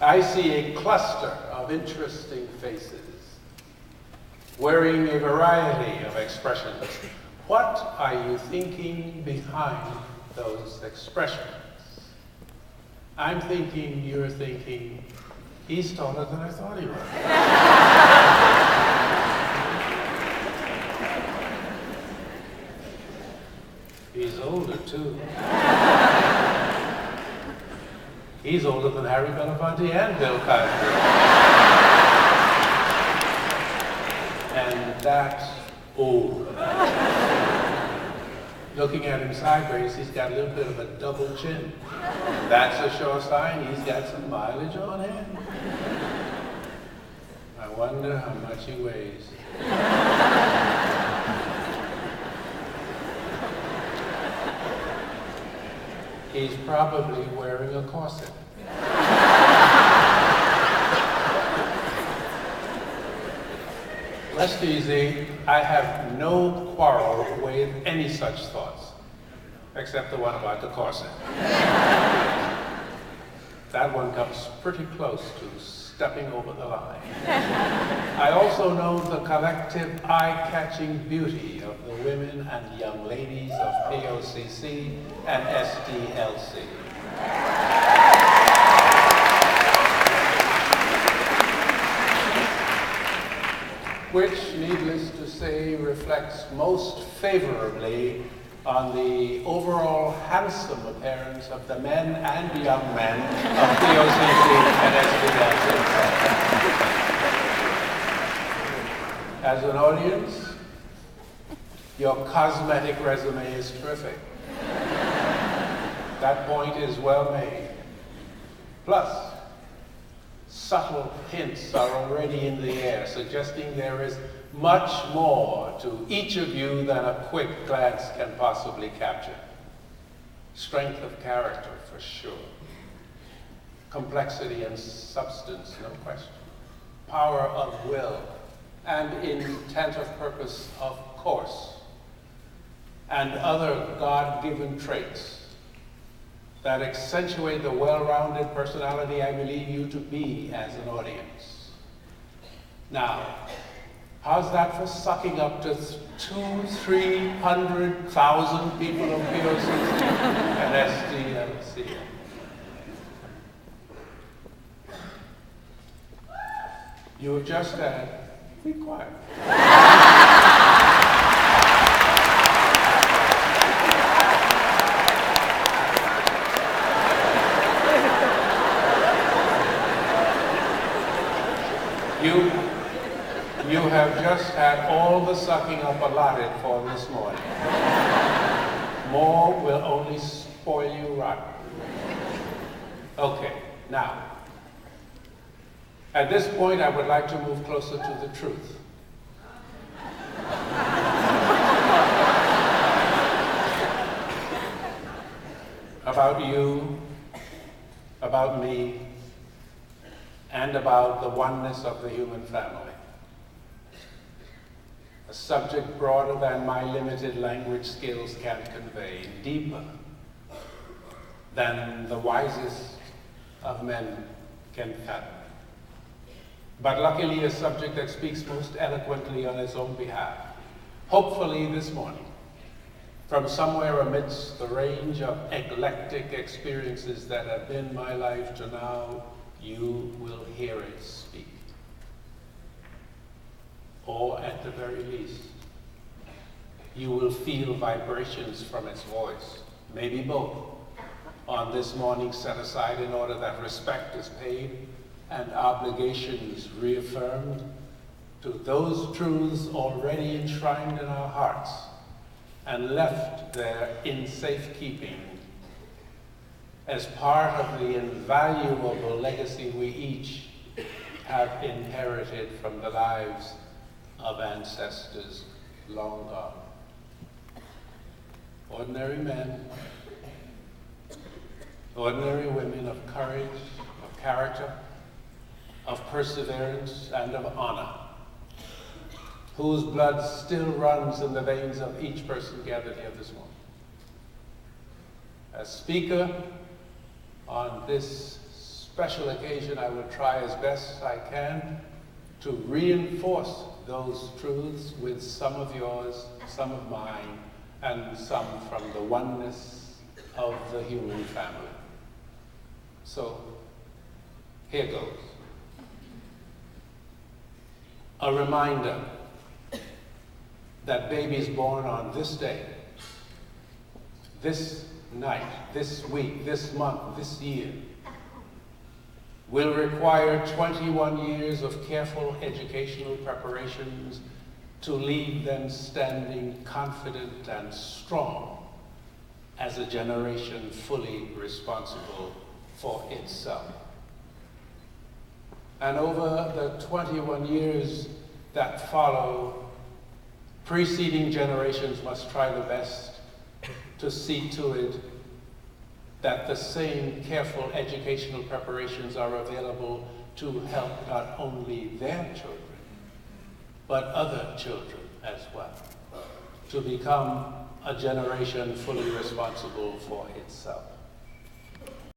I see a cluster of interesting faces, wearing a variety of expressions. What are you thinking behind those expressions? I'm thinking, you're thinking, he's taller than I thought he was. He's older, too. He's older than Harry Belafonte and Bill Cosby. And that's old. Looking at him sideways, he's got a little bit of a double chin. That's a sure sign he's got some mileage on him. I wonder how much he weighs. He's probably wearing a corset. Rest easy, I have no quarrel with any such thoughts, except the one about the corset. That one comes pretty close to stepping over the line. I also know the collective eye-catching beauty of the women and young ladies of POCC and SDLC. Which, needless to say, reflects most favorably on the overall handsome appearance of the men and young men of POCC and SDLC. As an audience, your cosmetic resume is terrific. That point is well made. Plus, subtle hints are already in the air, suggesting there is much more to each of you than a quick glance can possibly capture. Strength of character, for sure. Complexity and substance, no question. Power of will and intent of purpose, of course. And other God-given traits that accentuate the well-rounded personality I believe you to be as an audience. Now, how's that for sucking up to 200,000-300,000 people of POCC and SDLC? You have just had, be quiet. You have just had all the sucking up allotted for this morning. More will only spoil you rotten. Okay, now, at this point I would like to move closer to the truth. About you, about me, and about the oneness of the human family. A subject broader than my limited language skills can convey, deeper than the wisest of men can fathom. But luckily a subject that speaks most eloquently on its own behalf. Hopefully this morning, from somewhere amidst the range of eclectic experiences that have been my life to now, you will hear it speak. Or at the very least, you will feel vibrations from its voice, maybe both, on this morning set aside in order that respect is paid and obligations reaffirmed to those truths already enshrined in our hearts and left there in safekeeping as part of the invaluable legacy we each have inherited from the lives of ancestors long gone. Ordinary men, ordinary women of courage, of character, of perseverance, and of honor, whose blood still runs in the veins of each person gathered here this morning. As speaker on this special occasion, I will try as best I can to reinforce those truths with some of yours, some of mine, and some from the oneness of the human family. So, here goes. A reminder that babies born on this day, this night, this week, this month, this year, will require 21 years of careful educational preparations to leave them standing confident and strong as a generation fully responsible for itself. And over the 21 years that follow, preceding generations must try the best to see to it that the same careful educational preparations are available to help not only their children, but other children as well, to become a generation fully responsible for itself.